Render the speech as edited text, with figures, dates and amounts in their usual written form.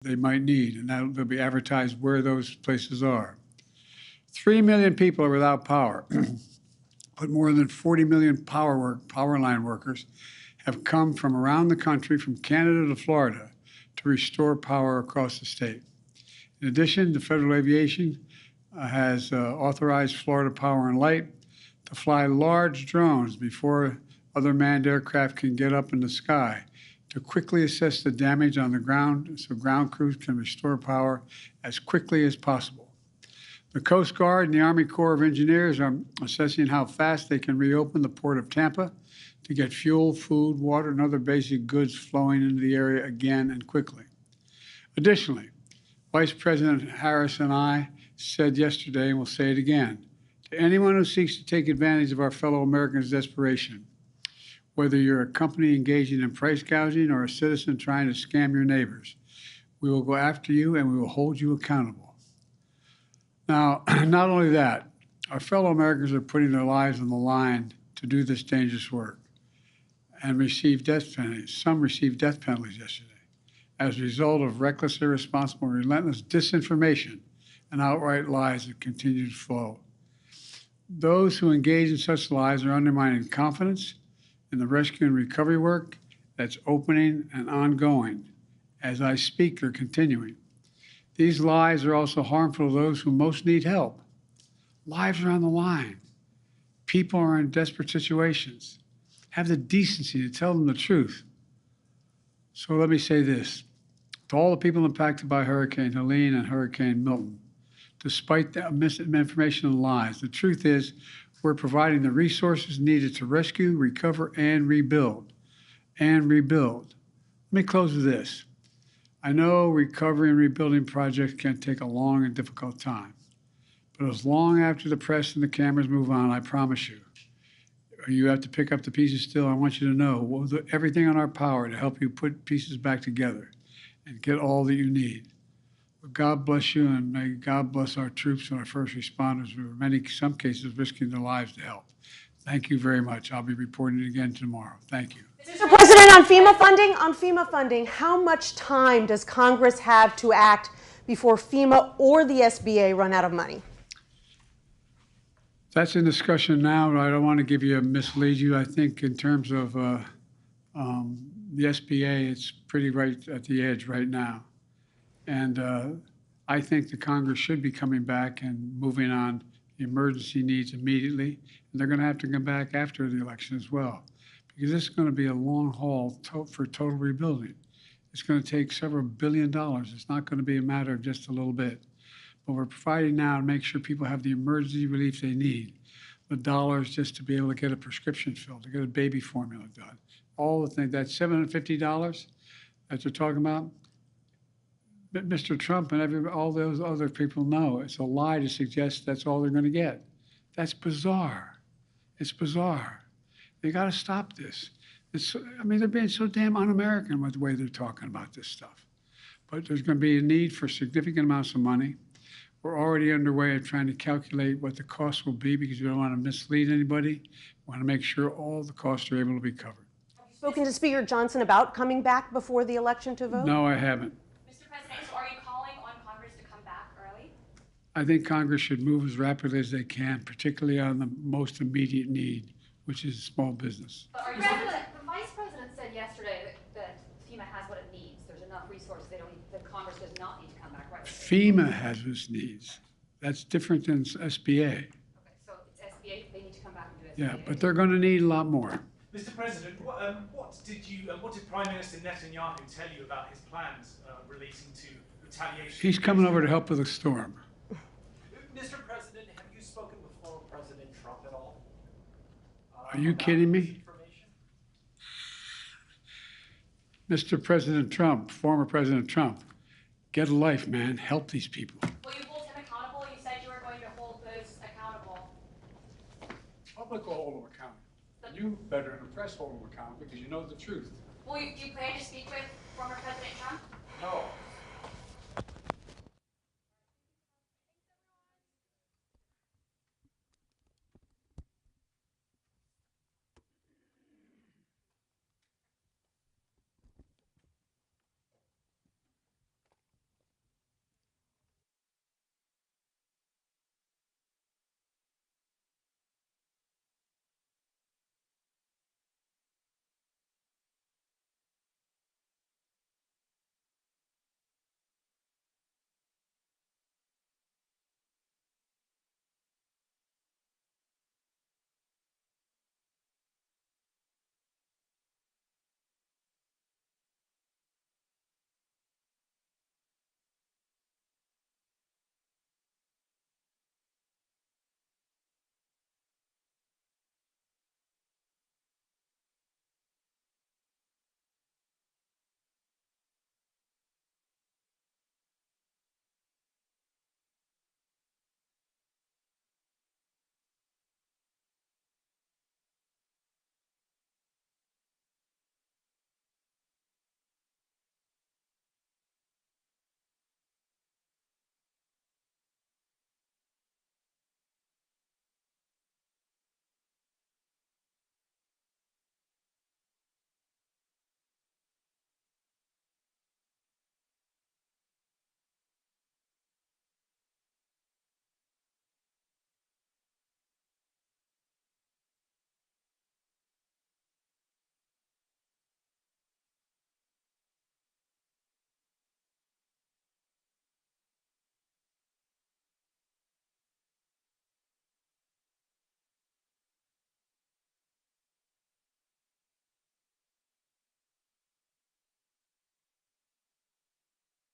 they might need, and they'll be advertised where those places are. 3 million people are without power, but more than 40 million power line workers have come from around the country, from Canada to Florida, to restore power across the state. In addition, the Federal Aviation has authorized Florida Power and Light to fly large drones before other manned aircraft can get up in the sky to quickly assess the damage on the ground so ground crews can restore power as quickly as possible. The Coast Guard and the Army Corps of Engineers are assessing how fast they can reopen the Port of Tampa to get fuel, food, water, and other basic goods flowing into the area again and quickly. Additionally, Vice President Harris and I said yesterday, and we'll say it again, to anyone who seeks to take advantage of our fellow Americans' desperation, whether you're a company engaging in price gouging or a citizen trying to scam your neighbors, we will go after you and we will hold you accountable. Now, not only that, our fellow Americans are putting their lives on the line to do this dangerous work and receive death penalties. Some received death penalties yesterday as a result of reckless, irresponsible, relentless disinformation and outright lies that continue to flow. Those who engage in such lies are undermining confidence in the rescue and recovery work that's opening and ongoing. As I speak, they're continuing. These lies are also harmful to those who most need help. Lives are on the line. People are in desperate situations. Have the decency to tell them the truth. So let me say this. To all the people impacted by Hurricane Helene and Hurricane Milton, despite the misinformation and lies, the truth is we're providing the resources needed to rescue, recover, and rebuild. Let me close with this. I know recovery and rebuilding projects can take a long and difficult time, but as long after the press and the cameras move on, I promise you have to pick up the pieces still. I want you to know we'll do everything in our power to help you put pieces back together and get all that you need. But God bless you, and may God bless our troops and our first responders who are in some cases risking their lives to help. Thank you very much. I'll be reporting again tomorrow. Thank you. Mr. President, on FEMA funding, how much time does Congress have to act before FEMA or the SBA run out of money? That's in discussion now, but I don't want to mislead you. I think in terms of the SBA, it's pretty right at the edge right now. And I think the Congress should be coming back and moving on the emergency needs immediately. And they're going to have to come back after the election as well, because this is going to be a long haul for total rebuilding. It's going to take several $1 billion. It's not going to be a matter of just a little bit. But we're providing now to make sure people have the emergency relief they need, the dollars just to be able to get a prescription filled, to get a baby formula done. All the things, that $750 that they're talking about, Mr. Trump and all those other people know it's a lie to suggest that's all they're going to get. That's bizarre. It's bizarre. They got to stop this. They're being so damn un-American with the way they're talking about this stuff. But there's going to be a need for significant amounts of money. We're already underway of trying to calculate what the costs will be because we don't want to mislead anybody. We want to make sure all the costs are able to be covered. Have you spoken to Speaker Johnson about coming back before the election to vote? No, I haven't. Mr. President, so are you calling on Congress to come back early? I think Congress should move as rapidly as they can, particularly on the most immediate need, which is small business. But the Vice President said yesterday that FEMA has what it needs. There's enough resources. The Congress does not need to come back right away. FEMA has its needs. That's different than SBA. Okay, so it's SBA. They need to come back and do SBA. Yeah, but they're going to need a lot more. Mr. President, what did Prime Minister Netanyahu tell you about his plans relating to retaliation? He's coming over to help with the storm. Mr. President, have you spoken with former President Trump at all? Are you kidding me? Mr. President Trump, former President Trump, get a life, man. Help these people. Will you hold him accountable? You said you were going to hold those accountable. Public will hold them accountable. You better than the press hold them accountable because you know the truth. Will you plan to speak with former President Trump? No.